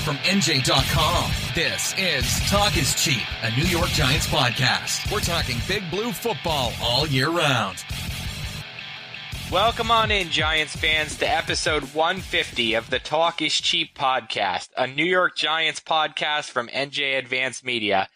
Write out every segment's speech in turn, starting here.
From NJ.com, this is Talk is Cheap, a New York Giants podcast. We're talking Big Blue football all year round. Welcome on in, Giants fans, to episode 150 of the Talk is Cheap podcast, a New York Giants podcast from NJ Advanced Media.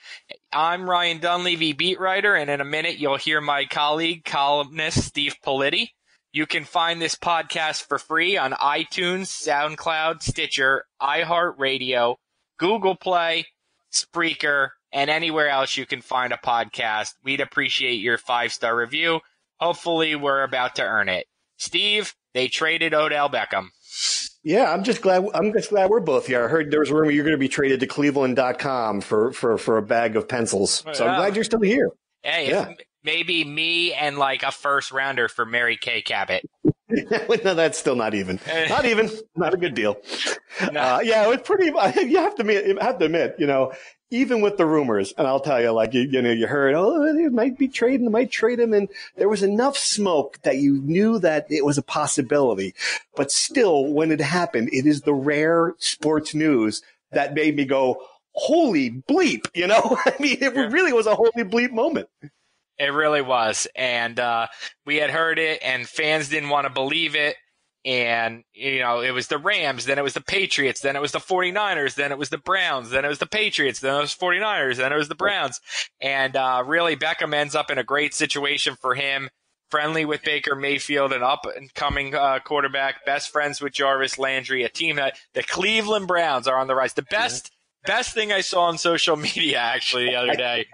I'm Ryan Dunleavy, beat writer, and in a minute you'll hear my colleague, columnist Steve Politi. You can find this podcast for free on iTunes, SoundCloud, Stitcher, iHeartRadio, Google Play, Spreaker, and anywhere else you can find a podcast. We'd appreciate your 5-star review. Hopefully, we're about to earn it. Steve, they traded Odell Beckham. Yeah, I'm just glad we're both here. I heard there was a rumor you're going to be traded to Cleveland.com for a bag of pencils. So I'm glad you're still here. Hey, maybe me and like a first rounder for Mary Kay Cabot. No, that's still not even. Not a good deal. No. Yeah, it was pretty. You have to admit, even with the rumors, and I'll tell you, like you heard, they might be trading, they might trade him, and there was enough smoke that you knew that it was a possibility. But still, when it happened, it is the rare sports news that made me go, holy bleep, I mean, it really was a holy bleep moment. It really was. And we had heard it, and fans didn't want to believe it. And, it was the Rams, then it was the Patriots, then it was the 49ers, then it was the Browns, then it was the Patriots, then it was 49ers, then it was the Browns. And really, Beckham ends up in a great situation for him. Friendly with Baker Mayfield, an up-and-coming quarterback, best friends with Jarvis Landry, a team that the Cleveland Browns are on the rise. The best thing I saw on social media, actually, the other day,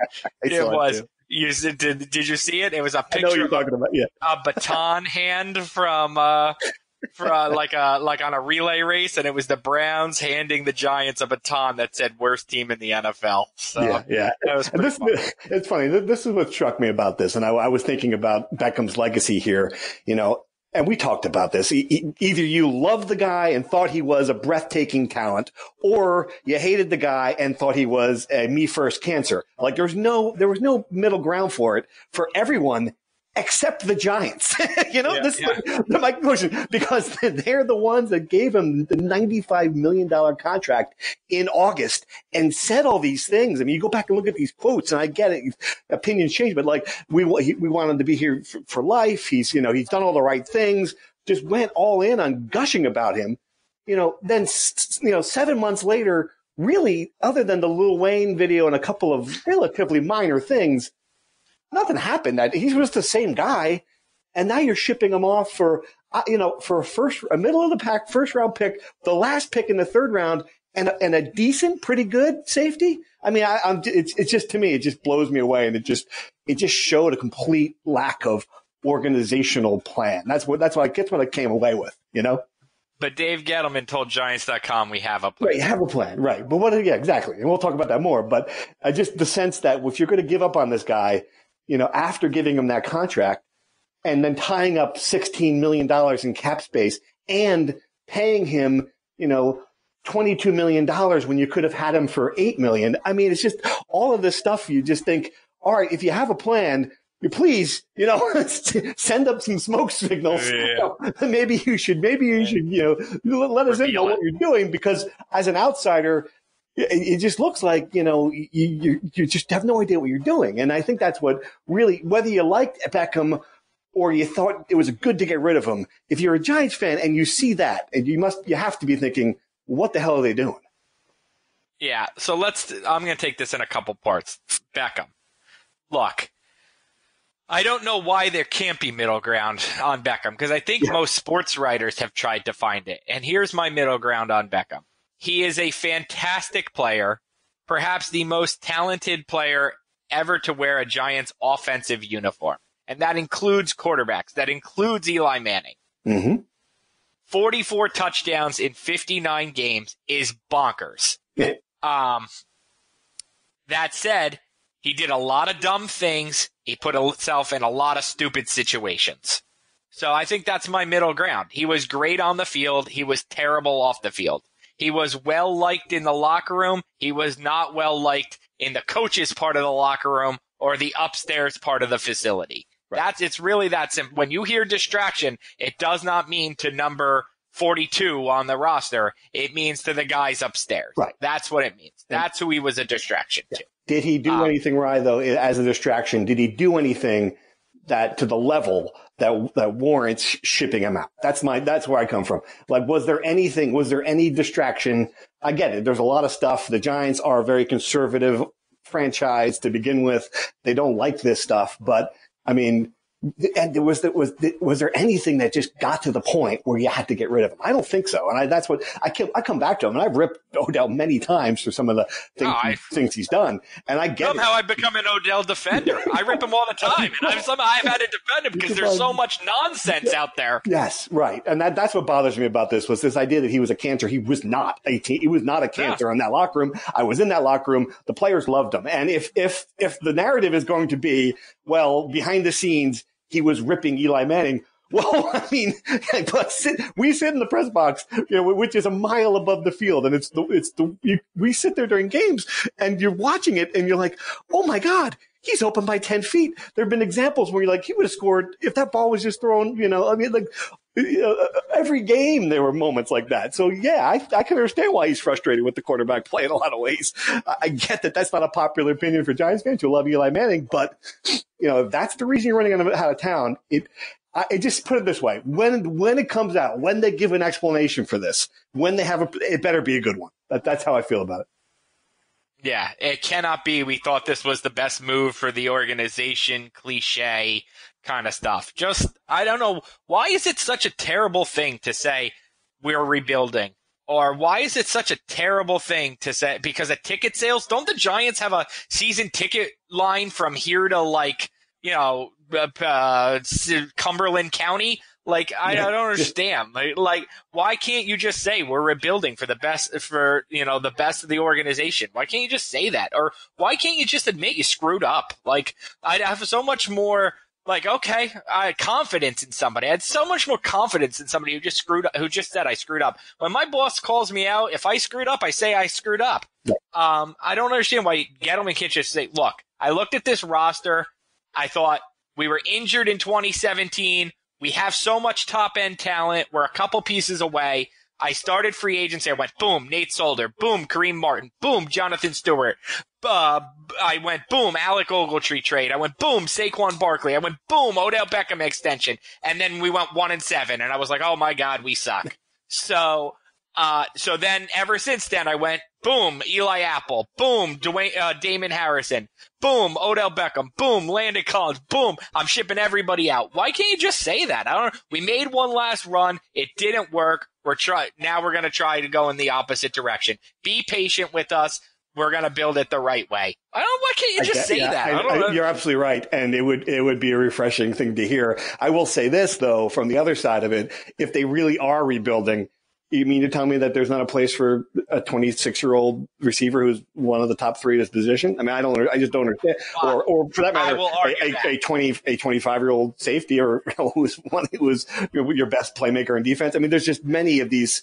did you see it? It was a picture of a baton hand from like on a relay race, and it was the Browns handing the Giants a baton that said "worst team in the NFL." So, yeah. That was pretty fun. It's funny. This is what struck me about this, and I was thinking about Beckham's legacy here. And we talked about this. Either you loved the guy and thought he was a breathtaking talent, or you hated the guy and thought he was a me first cancer. Like there was no middle ground for it for everyone except the Giants. This is my question, because they're the ones that gave him the $95 million contract in August and said all these things. I mean, you go back and look at these quotes, and I get it. Opinions change, but like we want him to be here for life. He's done all the right things. Just went all in on gushing about him. Then 7 months later, really, other than the Lil Wayne video and a couple of relatively minor things, nothing happened. He was the same guy, and now you're shipping him off for a middle of the pack first round pick, the last pick in the third round, and a decent, pretty good safety. I mean, it's just, to me, it just blows me away, and it just showed a complete lack of organizational plan. That's what I came away with. But Dave Gettleman told Giants.com we have a plan. Right, you have a plan, right? But exactly, and we'll talk about that more. But just the sense that if you're going to give up on this guy, after giving him that contract and then tying up $16 million in cap space and paying him, $22 million when you could have had him for $8 million. I mean, it's just all of this stuff. You just think, all right, if you have a plan, you please, send up some smoke signals. Yeah. Maybe you should, let us know what you're doing, because as an outsider, it just looks like, you just have no idea what you're doing. And I think that's what really, whether you liked Beckham or you thought it was good to get rid of him, if you're a Giants fan and you see that, and you have to be thinking, what the hell are they doing? Yeah. So I'm going to take this in a couple parts. Beckham. Look, I don't know why there can't be middle ground on Beckham, because I think most sports writers have tried to find it. And here's my middle ground on Beckham. He is a fantastic player, perhaps the most talented player ever to wear a Giants offensive uniform. And that includes quarterbacks. That includes Eli Manning. Mm-hmm. 44 touchdowns in 59 games is bonkers. Yeah. That said, he did a lot of dumb things. He put himself in a lot of stupid situations. So I think that's my middle ground. He was great on the field. He was terrible off the field. He was well-liked in the locker room. He was not well-liked in the coach's part of the locker room or the upstairs part of the facility. Right. It's really that simple. When you hear distraction, it does not mean to number 42 on the roster. It means to the guys upstairs. Right. That's what it means. That's who he was a distraction to. Did he do anything, Rye, though, as a distraction? Did he do anything that to the level that warrants shipping him out? That's where I come from. Like, was there any distraction? I get it. There's a lot of stuff. The Giants are a very conservative franchise to begin with. They don't like this stuff, but I mean, and was there anything that just got to the point where you had to get rid of him? I don't think so. And that's what I come back to him, and I've ripped Odell many times for some of the things he's done. And I get somehow I've become an Odell defender. I rip him all the time, and I've had to defend him because there's so much nonsense out there. Yes, right. And that's what bothers me about this was this idea that he was a cancer. He was not he was not a cancer in that locker room. I was in that locker room. The players loved him. And if the narrative is going to be, well, behind the scenes, he was ripping Eli Manning. Well, I mean, we sit in the press box, which is a mile above the field, and we sit there during games, and you're watching it, and you're like, oh my God, he's open by 10 feet. There have been examples where you're like, he would have scored if that ball was just thrown. Every game there were moments like that. So yeah, I can understand why he's frustrated with the quarterback play in a lot of ways. I get that that's not a popular opinion for Giants fans who love Eli Manning, but if that's the reason you're running out of town, I just put it this way: when it comes out, when they give an explanation for this, when they have it better be a good one. That's how I feel about it. Yeah, it cannot be. We thought this was the best move for the organization, cliche kind of stuff. Just, I don't know. Why is it such a terrible thing to say we're rebuilding? Or why is it such a terrible thing to say? Because of ticket sales, don't the Giants have a season ticket line from here to Cumberland County? I don't understand. Like, why can't you just say we're rebuilding for the best the best of the organization? Why can't you just say that? Or why can't you just admit you screwed up? I'd have so much more I had confidence in somebody. I had so much more confidence in somebody who just said I screwed up. When my boss calls me out, if I screwed up, I say I screwed up. Yeah. I don't understand why Gettleman can't just say, look, I looked at this roster. I thought we were injured in 2017. We have so much top-end talent. We're a couple pieces away. I started free agency. I went, boom, Nate Solder. Boom, Kareem Martin. Boom, Jonathan Stewart. I went, boom, Alec Ogletree trade. I went, boom, Saquon Barkley. I went, boom, Odell Beckham extension. And then we went 1-7. And I was like, oh, my God, we suck. So then ever since then, I went, boom, Eli Apple. Boom, Damon Harrison. Boom, Odell Beckham. Boom, Landon Collins. Boom, I'm shipping everybody out. Why can't you just say that? I don't know. We made one last run. It didn't work. Now we're going to try to go in the opposite direction. Be patient with us. We're going to build it the right way. Why can't you just say that? You're absolutely right. And it would be a refreshing thing to hear. I will say this, though, from the other side of it, if they really are rebuilding, you mean to tell me that there's not a place for a 26-year-old receiver who's one of the top three at his position? I mean, I just don't understand. Or for that matter, a 25-year-old safety or who's your best playmaker in defense. I mean, there's just many of these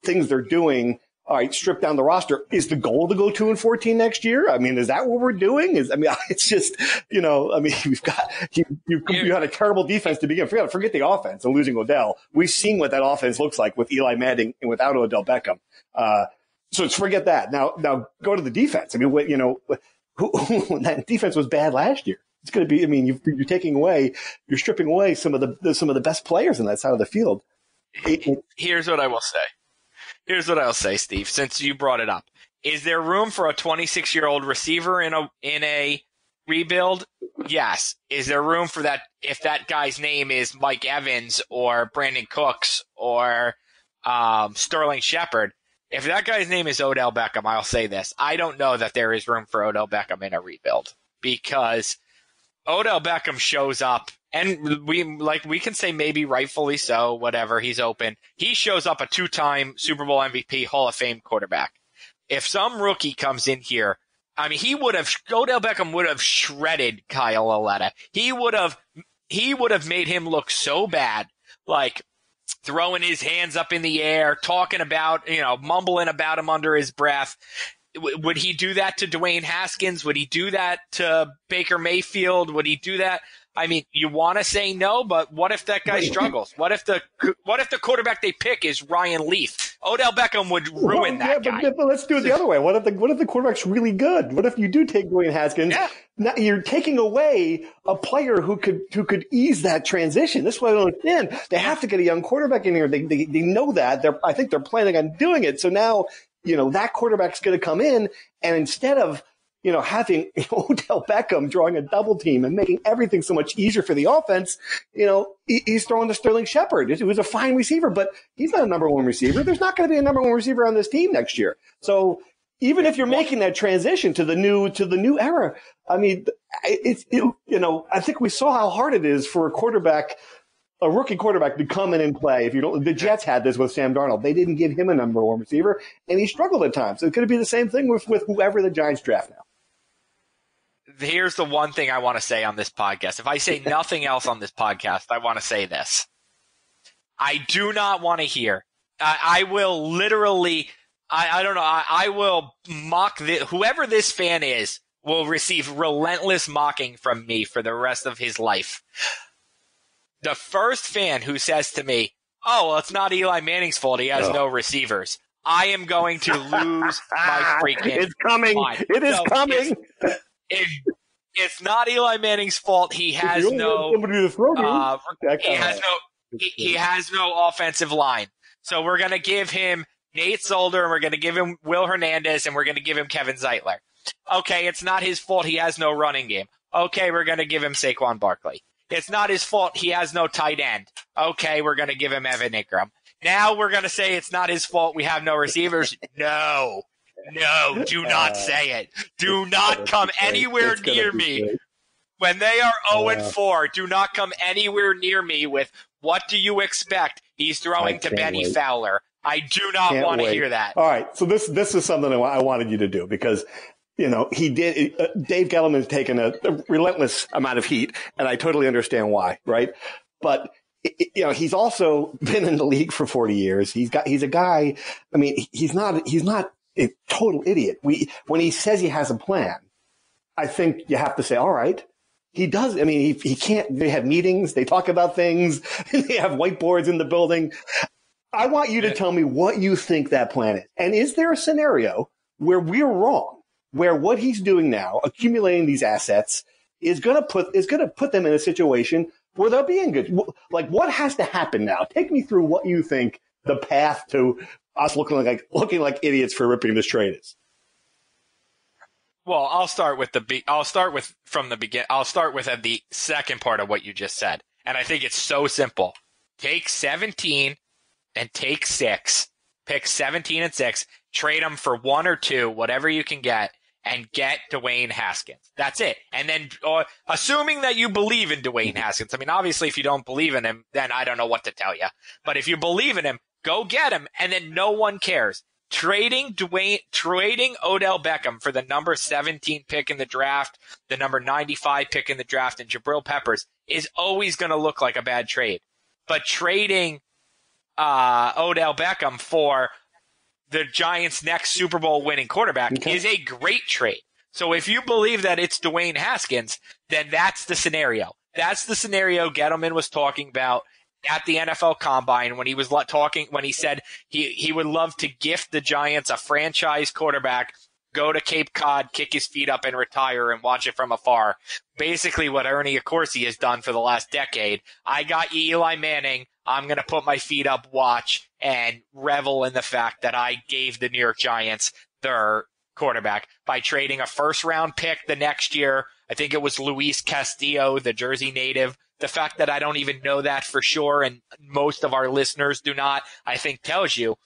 things they're doing. All right, strip down the roster. Is the goal to go 2-14 next year? I mean, is that what we're doing? It's just, we've got, you had a terrible defense to begin. Forget the offense and losing Odell. We've seen what that offense looks like with Eli Manning and without Odell Beckham. So let's forget that. Now go to the defense. I mean, that defense was bad last year. It's going to be, you're stripping away some of the best players on that side of the field. Here's what I will say. Here's what I'll say, Steve, since you brought it up. Is there room for a 26-year-old receiver in a rebuild? Yes. Is there room for that if that guy's name is Mike Evans or Brandon Cooks or Sterling Shepard? If that guy's name is Odell Beckham, I'll say this. I don't know that there is room for Odell Beckham in a rebuild because Odell Beckham shows up. And we can say maybe rightfully so, whatever, he's open. He shows up a 2-time Super Bowl MVP Hall of Fame quarterback. If some rookie comes in here, Odell Beckham would have shredded Kyle Lauletta. He would have made him look so bad, like throwing his hands up in the air, talking about, mumbling about him under his breath. Would he do that to Dwayne Haskins? Would he do that to Baker Mayfield? Would he do that? I mean, you want to say no, but what if that guy struggles? What if the quarterback they pick is Ryan Leaf? Odell Beckham would ruin that guy. But let's do it the other way. What if the quarterback's really good? What if you do take Dwayne Haskins? Yeah. Now you're taking away a player who could ease that transition. This is what I don't understand. They have to get a young quarterback in here. They know that. I think they're planning on doing it. So now, that quarterback's going to come in, and instead of having Odell Beckham drawing a double team and making everything so much easier for the offense, he's throwing to Sterling Shepard, who was a fine receiver, but he's not a number one receiver. There's not going to be a number one receiver on this team next year. So even if you're making that transition to the new era, I mean, I think we saw how hard it is for a rookie quarterback to come in and play. The Jets had this with Sam Darnold. They didn't give him a number one receiver, and he struggled at times. So it's going to be the same thing with whoever the Giants draft now. Here's the one thing I want to say on this podcast. If I say nothing else on this podcast, I want to say this. I do not want to hear. I will literally, I don't know, I will mock whoever this fan is will receive relentless mocking from me for the rest of his life. The first fan who says to me, oh, well, it's not Eli Manning's fault. He has no receivers. I am going to lose my freaking It's coming. mind. It is coming. It's not Eli Manning's fault. He has he has no offensive line. So we're going to give him Nate Solder, and we're going to give him Will Hernandez, and we're going to give him Kevin Zeitler. Okay, it's not his fault. He has no running game. Okay, we're going to give him Saquon Barkley. It's not his fault. He has no tight end. Okay, we're going to give him Evan Ingram. Now we're going to say it's not his fault. We have no receivers. No, do not say it. Do not come anywhere near me. When they are 0-4, do not come anywhere near me with, what do you expect? He's throwing to Benny Fowler. I do not want to hear that. All right, so this is something I wanted you to do because he did. Dave Gettleman has taken a relentless amount of heat, and I totally understand why, right? But he's also been in the league for 40 years. He's a guy. I mean, he's not a total idiot. When he says he has a plan, I think you have to say, all right. He does. I mean, he can't. They have meetings. They talk about things. They have whiteboards in the building. I want you to tell me what you think that plan is. And is there a scenario where we're wrong, where what he's doing now, accumulating these assets, is going to put them in a situation where they'll be in good? Like, what has to happen now? Take me through what you think the path to us looking like idiots for ripping this trade is. Well, I'll start with the second part of what you just said. And I think it's so simple. Take 17 and take 6. Pick 17 and 6. Trade them for 1 or 2, whatever you can get, and get Dwayne Haskins. That's it. And then, assuming that you believe in Dwayne Haskins, I mean, obviously, if you don't believe in him, then I don't know what to tell you. But if you believe in him, go get him, and then no one cares. Trading Odell Beckham for the number 17 pick in the draft, the number 95 pick in the draft, and Jabril Peppers is always going to look like a bad trade. But trading Odell Beckham for the Giants' next Super Bowl winning quarterback is a great trade. So if you believe that it's Dwayne Haskins, then that's the scenario. That's the scenario Gettleman was talking about at the NFL Combine when he was when he said he would love to gift the Giants a franchise quarterback, go to Cape Cod, kick his feet up and retire and watch it from afar. Basically what Ernie Accorsi has done for the last decade. I got Eli Manning. I'm going to put my feet up, watch, and revel in the fact that I gave the New York Giants their quarterback by trading a first-round pick the next year. I think it was Luis Castillo, the Jersey native. The fact that I don't even know that for sure, and most of our listeners do not, I think tells you,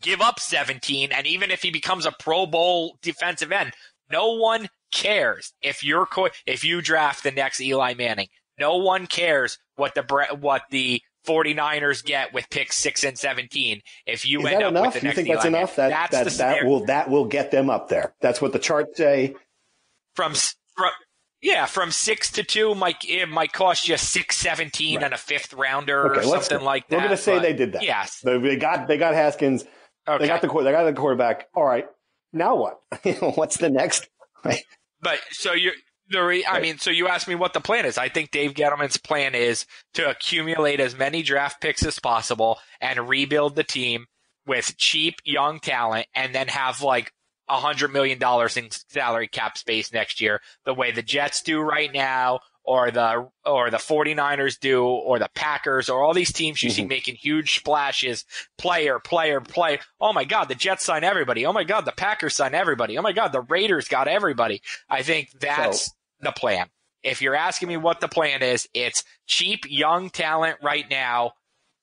give up 17, and even if he becomes a Pro Bowl defensive end, no one cares if you draft the next Eli Manning. No one cares what the 49ers get with picks 6 and 17. If you end up with the next Eli Manning, that will get them up there. That's what the charts say. From 6 to 2, it might cost you 6-17 and a 5th rounder or something like that. We're going to say they did that. Yes, they got Haskins. Okay. They got the quarterback. All right, now what? What's the next? But so So you asked me what the plan is. I think Dave Gettleman's plan is to accumulate as many draft picks as possible and rebuild the team with cheap young talent, and then have like $100 million in salary cap space next year, the way the Jets do right now, or the 49ers do, or the Packers, or all these teams you see making huge splashes, player. Oh my God, the Jets sign everybody. Oh my God, the Packers sign everybody. Oh my God, the Raiders got everybody. I think that's the plan. If you're asking me what the plan is, it's cheap young talent right now,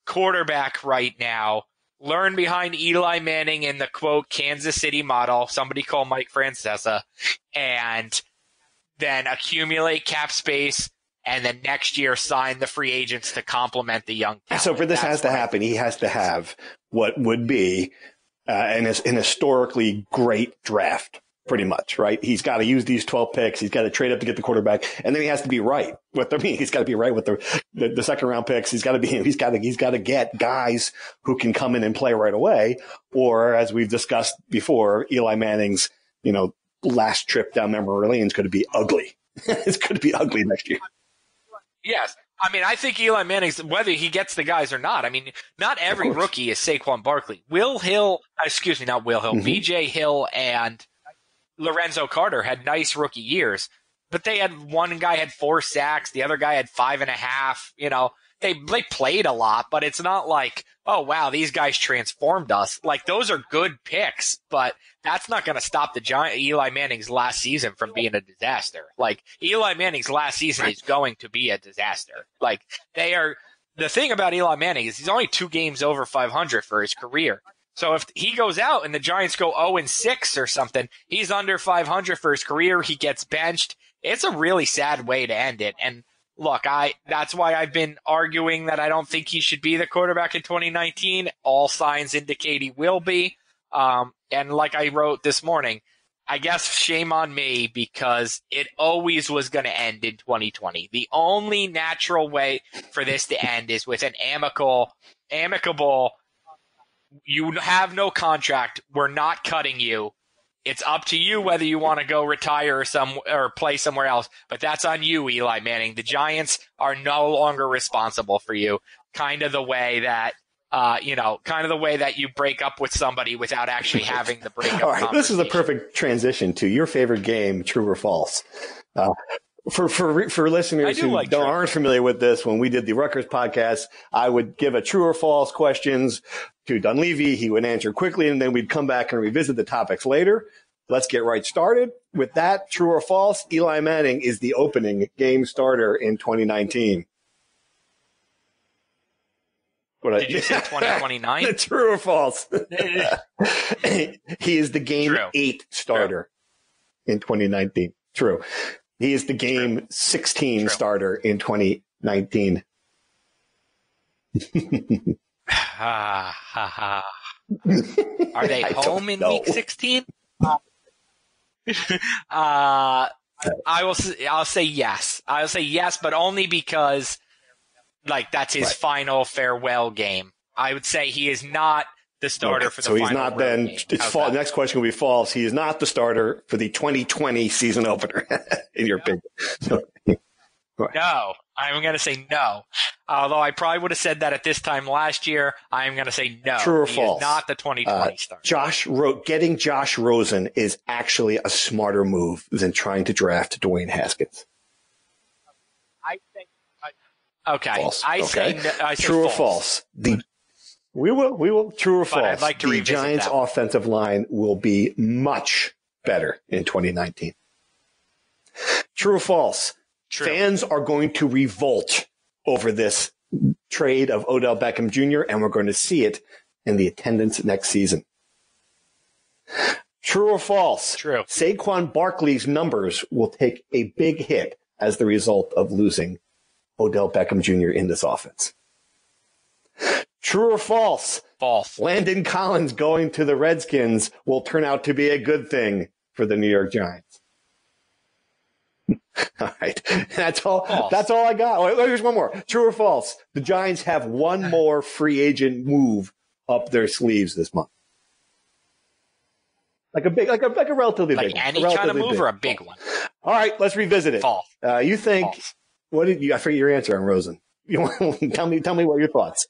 quarterback right now, learn behind Eli Manning in the, quote, Kansas City model, somebody call Mike Francesa, and then accumulate cap space, and then next year sign the free agents to complement the young talent. So for this has to happen, he has to have what would be an historically great draft, pretty much, right? He's got to use these 12 picks. He's got to trade up to get the quarterback, and then he has to be right with them. He's got to be right with the second round picks. He's got to get guys who can come in and play right away. Or as we've discussed before, Eli Manning's, last trip down memory lane is going to be ugly. It's going to be ugly next year. Yes. I think Eli Manning's, whether he gets the guys or not, not every rookie is Saquon Barkley. BJ Hill and Lorenzo Carter had nice rookie years, but they had one guy had 4 sacks, the other guy had 5.5. They played a lot, but it's not like, oh wow, these guys transformed us. Like, those are good picks, but that's not going to stop Eli Manning's last season from being a disaster. Like, Eli Manning's last season is going to be a disaster. Like, the thing about Eli Manning is he's only 2 games over 500 for his career. So if he goes out and the Giants go 0-6 or something, he's under 500 for his career. He gets benched. It's a really sad way to end it. And look, that's why I've been arguing that I don't think he should be the quarterback in 2019. All signs indicate he will be. And like I wrote this morning, I guess shame on me, because it always was going to end in 2020. The only natural way for this to end is with an amicable, you have no contract, we're not cutting you. It's up to you whether you want to go retire or play somewhere else, but that's on you, Eli Manning. The Giants are no longer responsible for you. Kind of the way that you break up with somebody without actually having the breakup. All right, this is a perfect transition to your favorite game, true or false. For listeners who aren't familiar with this, when we did the Rutgers podcast, I would give a true or false questions to Dunleavy. He would answer quickly, and then we'd come back and revisit the topics later. Let's get right started with that. True or false? Eli Manning is the opening game starter in 2019. Did you say 2029? True or false? He is the game 8 starter in 2019. True. He is the game 16 starter in 2019. Are they home in week 16? I'll say yes. I'll say yes, but only because that's his final farewell game. I would say he is not the starter for the final. So he's not then. Game. It's false. Next question will be false. He is not the starter for the 2020 season opener. In your opinion? No, I'm going to say no. Although I probably would have said that at this time last year, I'm going to say no. True or false? Is not the 2020 starter. Getting Josh Rosen is actually a smarter move than trying to draft Dwayne Haskins. I think. Okay. False. I say true or false? We will. True or false? I'd like to the Giants' offensive line will be much better in 2019. True or false? True. Fans are going to revolt over this trade of Odell Beckham Jr., and we're going to see it in the attendance next season. True or false? True. Saquon Barkley's numbers will take a big hit as the result of losing Odell Beckham Jr. in this offense. True or false? False. Landon Collins going to the Redskins will turn out to be a good thing for the New York Giants. All right. That's all. False. That's all I got. Wait, here's one more. True or false? The Giants have one more free agent move up their sleeves this month. Like a relatively big one. Like any kind of move or a big one? All right, let's revisit it. False. You think, False. What did you, I forget your answer on Rosen. Tell me what are your thoughts.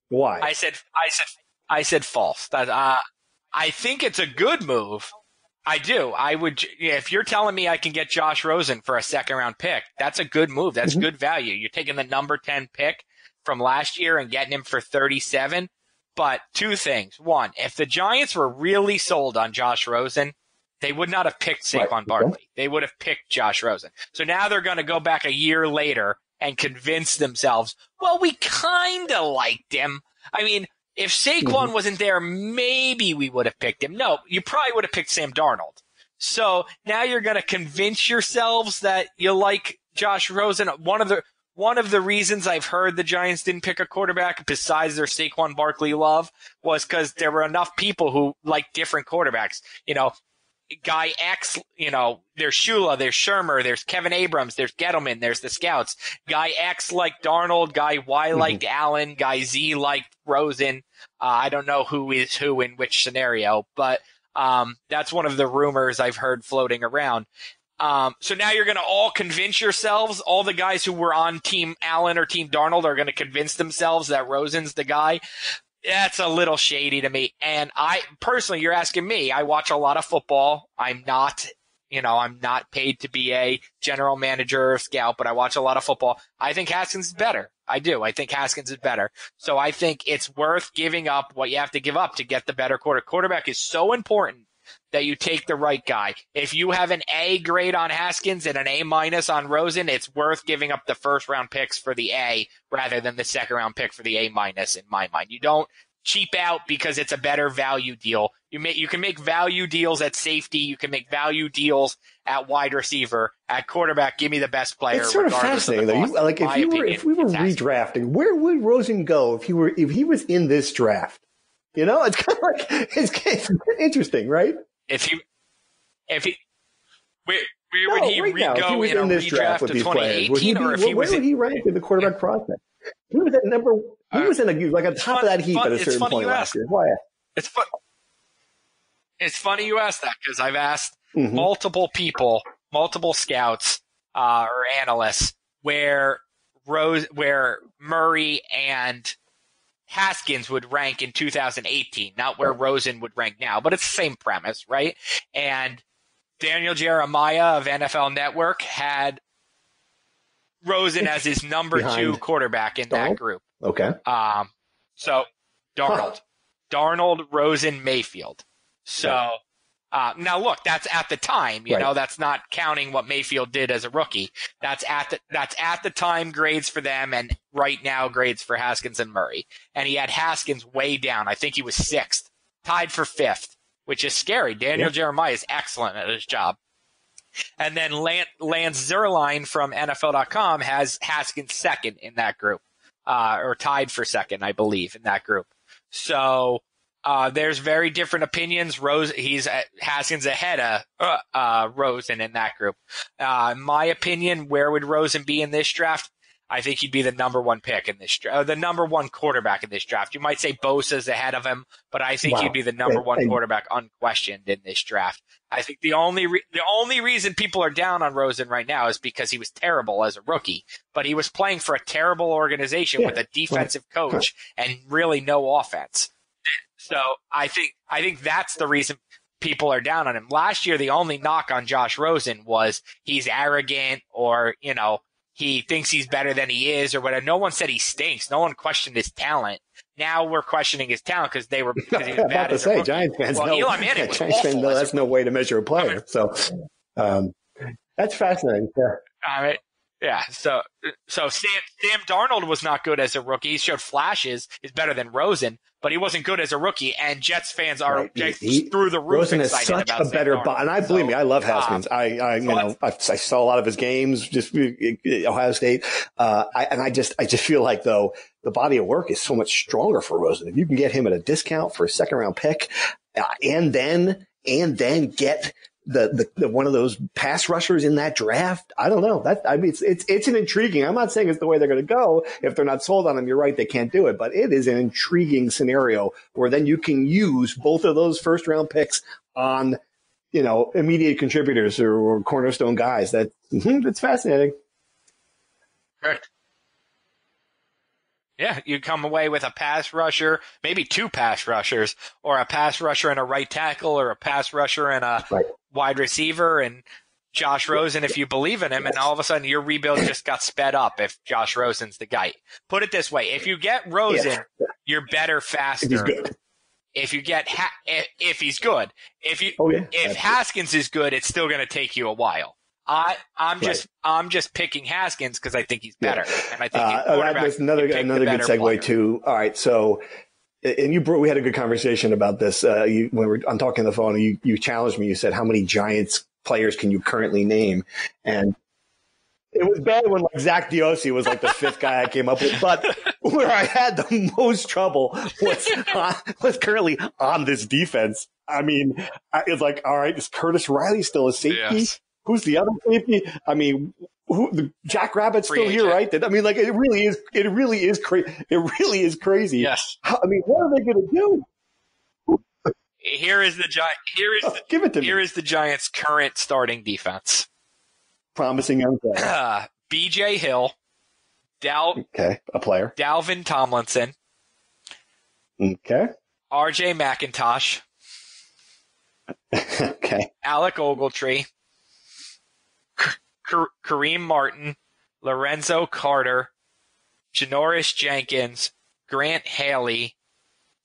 Why? I said false. I think it's a good move. I do. I would, if you're telling me I can get Josh Rosen for a second round pick, that's a good move. That's good value. You're taking the number 10 pick from last year and getting him for 37. But two things. One, if the Giants were really sold on Josh Rosen, they would not have picked Saquon Barkley. They would have picked Josh Rosen. So now they're going to go back a year later and convince themselves, well, we kind of liked him. I mean, if Saquon wasn't there, maybe we would have picked him. No, you probably would have picked Sam Darnold. So now you're going to convince yourselves that you like Josh Rosen. One of the reasons I've heard the Giants didn't pick a quarterback besides their Saquon Barkley love was because there were enough people who liked different quarterbacks. You know, Guy X, you know, there's Shula, there's Shermer, there's Kevin Abrams, there's Gettleman, there's the scouts. Guy X liked Darnold, Guy Y liked Allen, Guy Z liked Rosen. I don't know who is who in which scenario, but that's one of the rumors I've heard floating around. So now you're going to all convince yourselves, all the guys who were on Team Allen or Team Darnold are going to convince themselves that Rosen's the guy. That's a little shady to me. And I personally, you're asking me, I watch a lot of football. I'm not paid to be a general manager or scout, but I watch a lot of football. I think Haskins is better. I do. I think Haskins is better. So I think it's worth giving up what you have to give up to get the better quarterback. Quarterback is so important that you take the right guy. If you have an A grade on Haskins and an A minus on Rosen, it's worth giving up the first round picks for the A rather than the second round pick for the A minus in my mind. You don't cheap out because it's a better value deal. You can make value deals at safety. You can make value deals at wide receiver. At quarterback, give me the best player. It's sort of fascinating though. If we were redrafting, where would Rosen go if he was in this draft? You know, it's kind of like it's interesting, right? Where would he go in a redraft of 2018, or if he was where would he rank in the quarterback prospect? He was at number. He was like on top of that heap at a certain point last year. Why? It's funny you asked that because I've asked multiple people, multiple scouts or analysts where Murray and Haskins would rank in 2018, not where Rosen would rank now, but it's the same premise, right? And Daniel Jeremiah of NFL Network had Rosen as his number 2 quarterback in that group. Okay. So Darnold, Rosen, Mayfield. So now look, that's at the time, you know, that's not counting what Mayfield did as a rookie. That's at the time grades for them, and right now grades for Haskins and Murray. And he had Haskins way down. I think he was 6th, tied for 5th, which is scary. Daniel Jeremiah is excellent at his job. And then Lance Zierlein from NFL.com has Haskins 2nd in that group, or tied for 2nd, I believe, in that group. So there's very different opinions. Haskins ahead of Rosen in that group. In my opinion, where would Rosen be in this draft? I think he'd be the number 1 pick in this draft, the number 1 quarterback in this draft. You might say Bosa's ahead of him, but I think he'd be the number 1 quarterback unquestioned in this draft. I think the only reason people are down on Rosen right now is because he was terrible as a rookie, but he was playing for a terrible organization with a defensive coach and really no offense. So I think that's the reason people are down on him. Last year, the only knock on Josh Rosen was he's arrogant, or, you know, he thinks he's better than he is, or whatever. No one said he stinks. No one questioned his talent. Now we're questioning his talent because he was bad as a rookie. Giants fans well, know. Eli Manning was Giants fans know that's no way to measure a player. So that's fascinating. All right. Yeah, so Sam Darnold was not good as a rookie. He showed flashes. He's better than Rosen, but he wasn't good as a rookie. And Jets fans are through the roof Rosen excited is such about a better and I believe me, I love Haskins. I saw a lot of his games, just Ohio State. I just feel like though the body of work is so much stronger for Rosen. If you can get him at a discount for a 2nd round pick, and then get the one of those pass rushers in that draft. I don't know. It's an intriguing. I'm not saying it's the way they're going to go. If they're not sold on him, you're right, they can't do it. But it is an intriguing scenario where then you can use both of those 1st round picks on immediate contributors or cornerstone guys. That's fascinating. Correct. Yeah, you come away with a pass rusher, maybe two pass rushers, or a pass rusher and a right tackle, or a pass rusher and a wide receiver, and Josh Rosen, if you believe in him, and all of a sudden your rebuild just got sped up if Josh Rosen's the guy. Put it this way, if you get Rosen, you're better faster. If he's good. If you get if he's good. If Haskins is good, it's still going to take you a while. I'm just picking Haskins because I think he's better, and I think that's another good segue player. too. All right, so we had a good conversation about this when I'm talking on the phone. You challenged me. You said, "How many Giants players can you currently name?" And it was bad when Zach Diossi was like the fifth guy I came up with, but where I had the most trouble was currently on this defense. I mean, it's like, all right, is Curtis Riley still a safety? Yes. Who's the other safety? I mean, Jack Rabbit's still here, right? I mean, like it really is crazy. It really is crazy. Yes. I mean, what are they going to do? Here is the Give it to me. Here is the Giants' current starting defense. Promising young player. B.J. Hill. A player. Dalvin Tomlinson. Okay. R.J. McIntosh. Okay. Alec Ogletree. Kareem Martin. Lorenzo Carter. Janoris Jenkins. Grant Haley.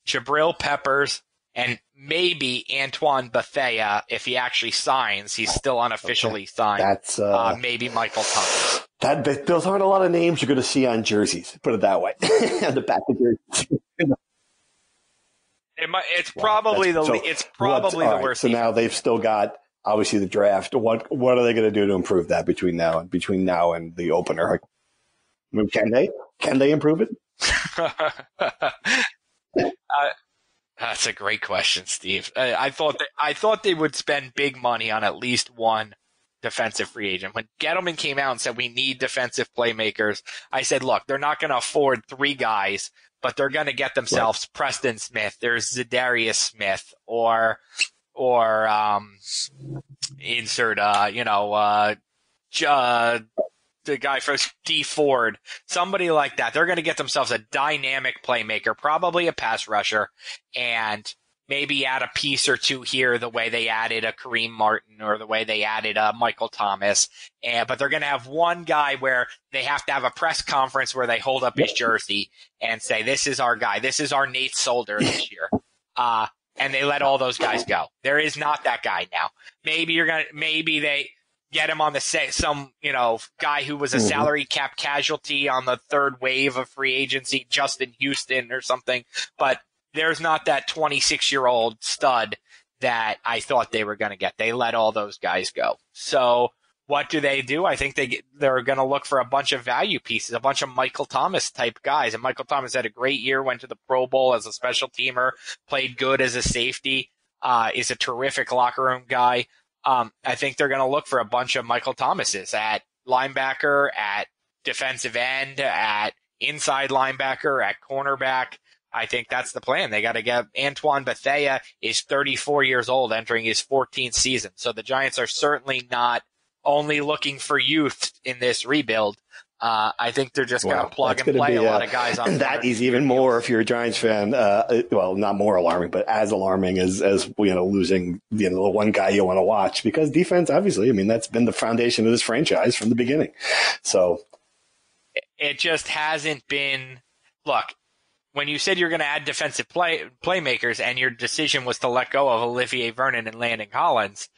Jabril Peppers. And maybe Antoine Bethea, if he actually signs. He's still unofficially signed. That's maybe Michael Thomas. Those aren't a lot of names you're going to see on jerseys. Put it that way. On the back of jerseys. It's probably the worst. So now they've still got obviously the draft. What are they going to do to improve that between now and the opener? I mean, can they improve it? That's a great question, Steve. I thought they would spend big money on at least one defensive free agent. When Gettleman came out and said we need defensive playmakers, I said, look, they're not going to afford three guys, but they're going to get themselves Preston Smith. There's Zadarius Smith or insert the guy for D Ford, somebody like that. They're going to get themselves a dynamic playmaker, probably a pass rusher, and maybe add a piece or two here the way they added a Kareem Martin or the way they added a Michael Thomas. But they're going to have one guy where they have to have a press conference where they hold up his jersey and say, this is our guy. This is our Nate Solder this year. And they let all those guys go. There is not that guy now. Maybe they get him on some guy who was a salary cap casualty on the third wave of free agency, Justin Houston or something. But there's not that 26-year-old stud that I thought they were going to get. They let all those guys go. So what do? I think they're going to look for a bunch of value pieces, a bunch of Michael Thomas type guys. And Michael Thomas had a great year, went to the Pro Bowl as a special teamer, played good as a safety, is a terrific locker room guy. I think they're going to look for a bunch of Michael Thomases at linebacker, at defensive end, at inside linebacker, at cornerback. I think that's the plan. They got to get Antoine Bethea is 34 years old, entering his 14th season. So the Giants are certainly not only looking for youth in this rebuild. I think they're just going to plug and play a lot of guys on. And that is even more, if you're a Giants fan, not more alarming, but as alarming as losing the one guy you want to watch, because defense, obviously, I mean, that's been the foundation of this franchise from the beginning. So it just hasn't been. Look, when you said you're going to add defensive playmakers, and your decision was to let go of Olivier Vernon and Landon Collins.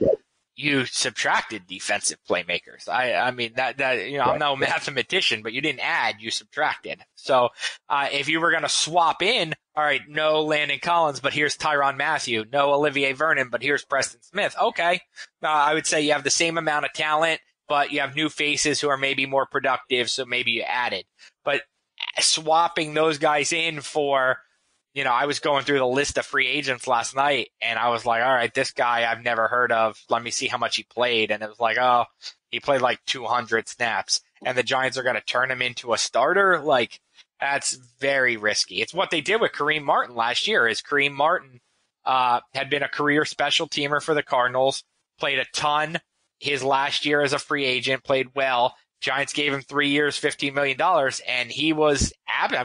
You subtracted defensive playmakers. I mean that I'm no mathematician, but you didn't add, you subtracted. So if you were going to swap in, all right, no Landon Collins, but here's Tyrann Mathieu. No Olivier Vernon, but here's Preston Smith. Okay, I would say you have the same amount of talent, but you have new faces who are maybe more productive, so maybe you added. But swapping those guys in for, I was going through the list of free agents last night, and I was like, all right, this guy I've never heard of. Let me see how much he played. And it was like, oh, he played like 200 snaps. And the Giants are going to turn him into a starter? Like, that's very risky. It's what they did with Kareem Martin last year. Kareem Martin had been a career special teamer for the Cardinals, played a ton his last year as a free agent, played well. Giants gave him 3 years, $15 million, and he was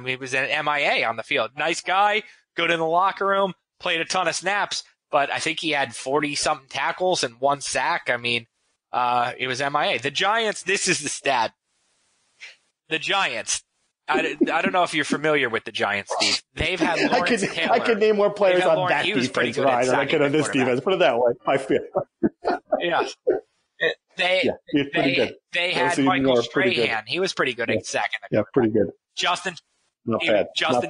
he was an MIA on the field. Nice guy, good in the locker room, played a ton of snaps, but I think he had 40-something tackles and 1 sack. I mean, it was MIA. The Giants, this is the stat. The Giants, I don't know if you're familiar with the Giants, Steve. They've had Lawrence Taylor. I could name more players on that defense, right? I could on this defense. Put it that way. I feel. Yeah. They had Michael Strahan. He was pretty good at second. Yeah, pretty good. Justin Not bad.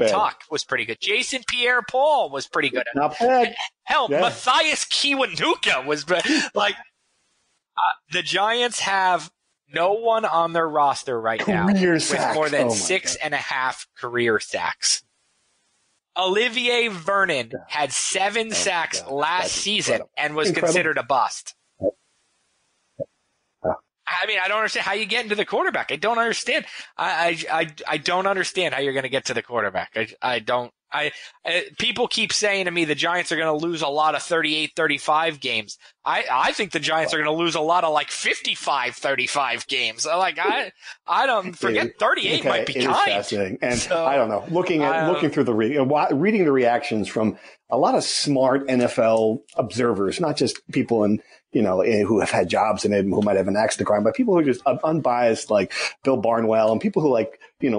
Tuck was pretty good. Jason Pierre-Paul was pretty good. Not bad. Hell, yeah. Matthias Kiwanuka was like the Giants have no one on their roster right now with more than 6.5 career sacks. Olivier Vernon had 7 sacks last season and was considered a bust. I mean, I don't understand how you get into the quarterback. I don't understand. I don't understand how you're going to get to the quarterback. People keep saying to me the Giants are going to lose a lot of 38-35 games. I think the Giants are going to lose a lot of like 55-35 games. Like I don't forget 38 might be kind. It is fascinating, and so, I don't know. Looking through reading the reactions from a lot of smart NFL observers, not just people who have had jobs in it and who might have an axe to grind, but people who are just unbiased, like Bill Barnwell, and people who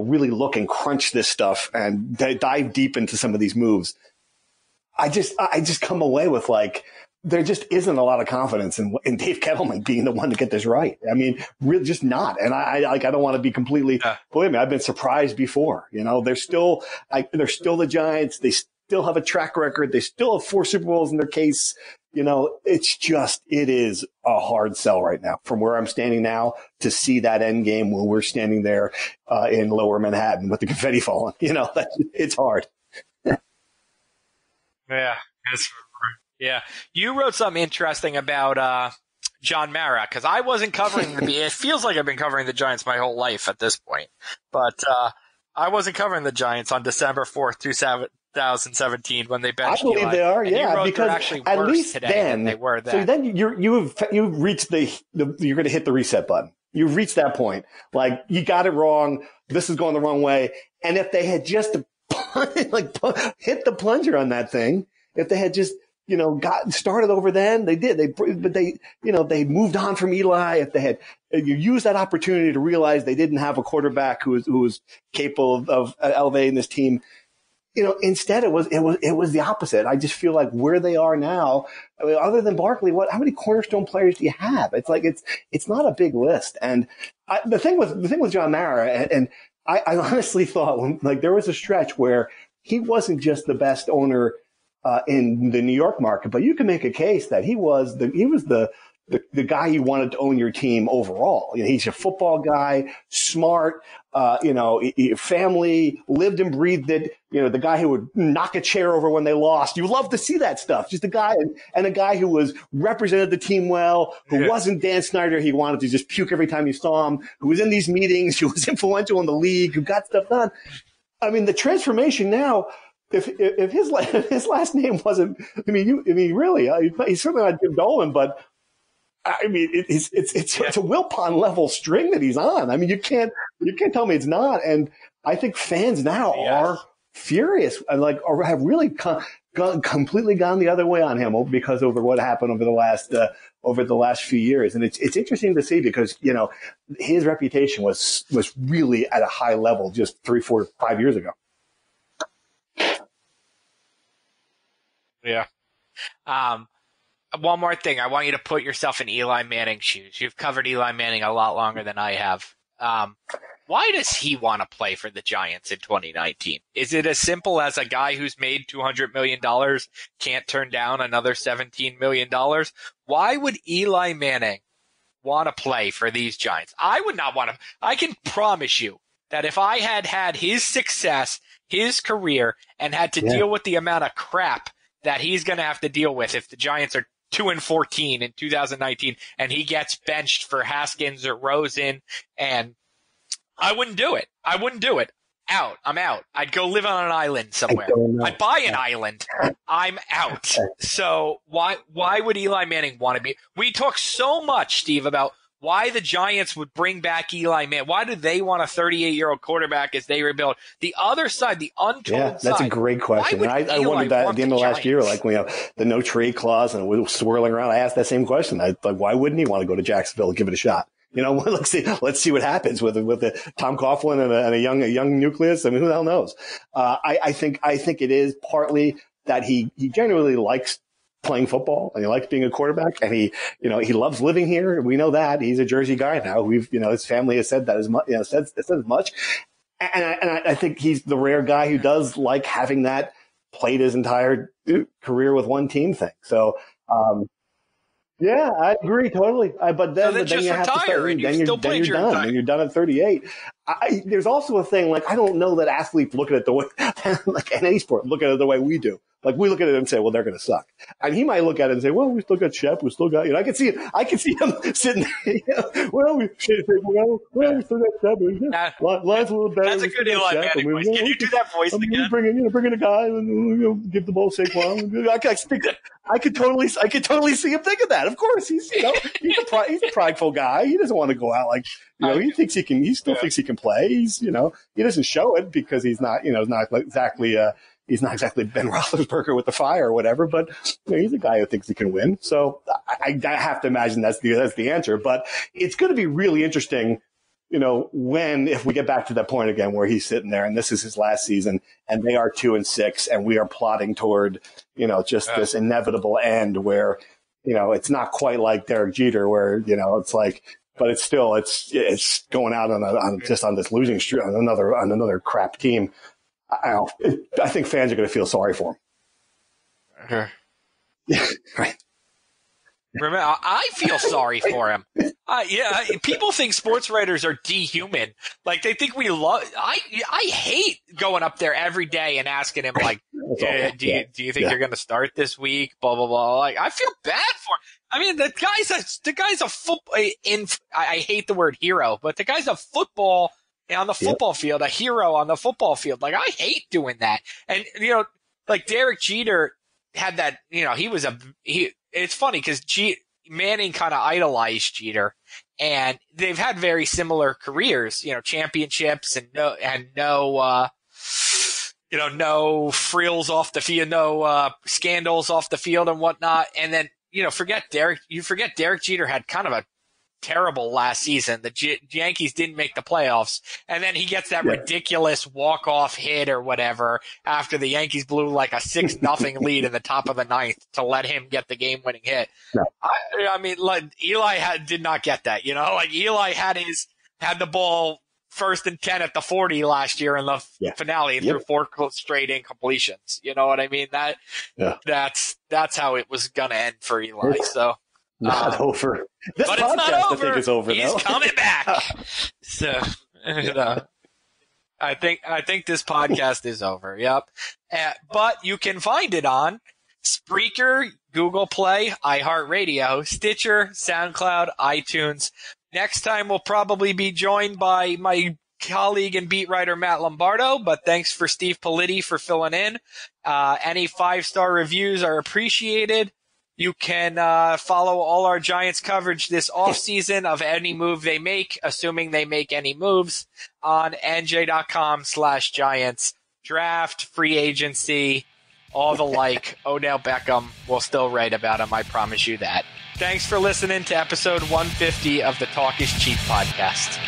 really look and crunch this stuff and dive deep into some of these moves. I just come away with there just isn't a lot of confidence in Dave Kettleman being the one to get this right. I mean, really just not. And I don't want to be completely, believe me, I've been surprised before. They're still the Giants. They still have a track record. They still have 4 Super Bowls in their case. It is a hard sell right now from where I'm standing now to see that end game when we're standing there in lower Manhattan with the confetti falling. It's hard. Yeah. You wrote something interesting about John Mara, because I wasn't covering it feels like I've been covering the Giants my whole life at this point. But I wasn't covering the Giants on December 4th, 2017 when they benched Eli. I believe they are, yeah, because actually at worse least today then than they were then. So then you've reached you're going to hit the reset button. You've reached that point. Like, you got it wrong. This is going the wrong way. And if they had just hit the plunger on that thing, if they had just got started over then, they did. But they moved on from Eli. If they had used that opportunity to realize they didn't have a quarterback who was capable of elevating this team, instead it was the opposite. I just feel like where they are now, I mean, other than Barkley, how many cornerstone players do you have? It's like it's not a big list. And the thing with John Mara, and I honestly thought there was a stretch where he wasn't just the best owner in the New York market, but you can make a case that he was the guy you wanted to own your team overall. He's a football guy, smart, family, lived and breathed it. The guy who would knock a chair over when they lost. You love to see that stuff. Just a guy and a guy who was represented the team well, who wasn't Dan Snyder. He wanted to just puke every time you saw him, who was in these meetings, who was influential in the league, who got stuff done. I mean, the transformation now, if his last name wasn't, really, he's certainly not Jim Dolan, but I mean, it's a Wilpon level string that he's on. I mean, you can't tell me it's not. And I think fans now are furious and have really completely gone the other way on him because of what happened over the last few years. And it's interesting to see because, his reputation was really at a high level just 3, 4, 5 years ago. Yeah. One more thing. I want you to put yourself in Eli Manning's shoes. You've covered Eli Manning a lot longer than I have. Why does he want to play for the Giants in 2019? Is it as simple as a guy who's made $200 million can't turn down another $17 million? Why would Eli Manning want to play for these Giants? I would not want to. I can promise you that if I had his success, his career, and had to deal with the amount of crap that he's going to have to deal with if the Giants are 2-14 in 2019 and he gets benched for Haskins or Rosen, and I wouldn't do it. out. I'm out. I'd go live on an island somewhere. I'd buy an island. I'm out. So why would Eli Manning want to be? We talk so much, Steve, about why the Giants would bring back Eli Manning. Why do they want a 38-year-old quarterback as they rebuild? The other side, the untold side. That's a great question. And I wondered that at the end of last year, like when the no trade clause and we were swirling around. I asked that same question. Why wouldn't he want to go to Jacksonville and give it a shot? Let's see what happens with Tom Coughlin and a young nucleus. I mean, who the hell knows? I think it is partly that he genuinely likes playing football and he likes being a quarterback and he loves living here. We know that he's a Jersey guy now. His family has said that as much, said as much. And I think he's the rare guy who does like having that played his entire career with one team thing. So, yeah, I agree totally. But then you have to start, then you're done. And you're done at 38. There's also a thing, like, I don't know that athletes look at it the way, like in any sport, look at it the way we do. Like, we look at it and say, well, they're going to suck. And he might look at it and say, well, we still got Shep. We still got, I can see him sitting there, we still got Shep. Line's a little better. That's a good Eli Manning voice. Can you do that voice again? Bring in a guy and give the ball to Saquon. I could totally see him thinking that. Of course, he's a prideful guy. He doesn't want to go out like, he thinks he can, he still thinks he can play. He's, he doesn't show it because he's not, he's not exactly Ben Roethlisberger with the fire or whatever, but he's a guy who thinks he can win. So I have to imagine that's the answer. But it's going to be really interesting, if we get back to that point again where he's sitting there and this is his last season and they are 2-6 and we are plotting toward, this inevitable end where, it's not quite like Derek Jeter where, it's like, but it's still, it's going out on this losing streak on another crap team. I think fans are going to feel sorry for him. Yeah, right. Remember, I feel sorry for him. People think sports writers are dehuman. Like, they think we love. I hate going up there every day and asking him, like, do you think you're going to start this week? Blah blah blah. Like, I feel bad for him. I mean, the guy's a football. I hate the word hero, but the guy's a football. On the football field, a hero on the football field. Like, I hate doing that. And, like Derek Jeter had that, it's funny because Manning kind of idolized Jeter and they've had very similar careers, championships and no frills off the field, no scandals off the field and whatnot. And then, forget Derek Jeter had kind of a terrible last season. The Yankees didn't make the playoffs, and then he gets that ridiculous walk-off hit or whatever after the Yankees blew like a 6-0 lead in the top of the ninth to let him get the game-winning hit. No. I mean, like, Eli did not get that. Like Eli had the ball 1st and 10 at the 40 last year in the finale and threw 4 straight incompletions. You know what I mean? That's how it was gonna end for Eli. So. Not over. This but podcast, it's not over. I think, is over. He's though. coming back. So, I think this podcast is over. Yep. But you can find it on Spreaker, Google Play, iHeartRadio, Stitcher, SoundCloud, iTunes. Next time we'll probably be joined by my colleague and beat writer Matt Lombardo, but thanks for Steve Politi for filling in. Any 5-star reviews are appreciated. You can follow all our Giants coverage this offseason of any move they make, assuming they make any moves, on NJ.com/Giants. Draft, free agency, all the like. Odell Beckham, we'll still write about him, I promise you that. Thanks for listening to episode 150 of the Talk is Cheap podcast.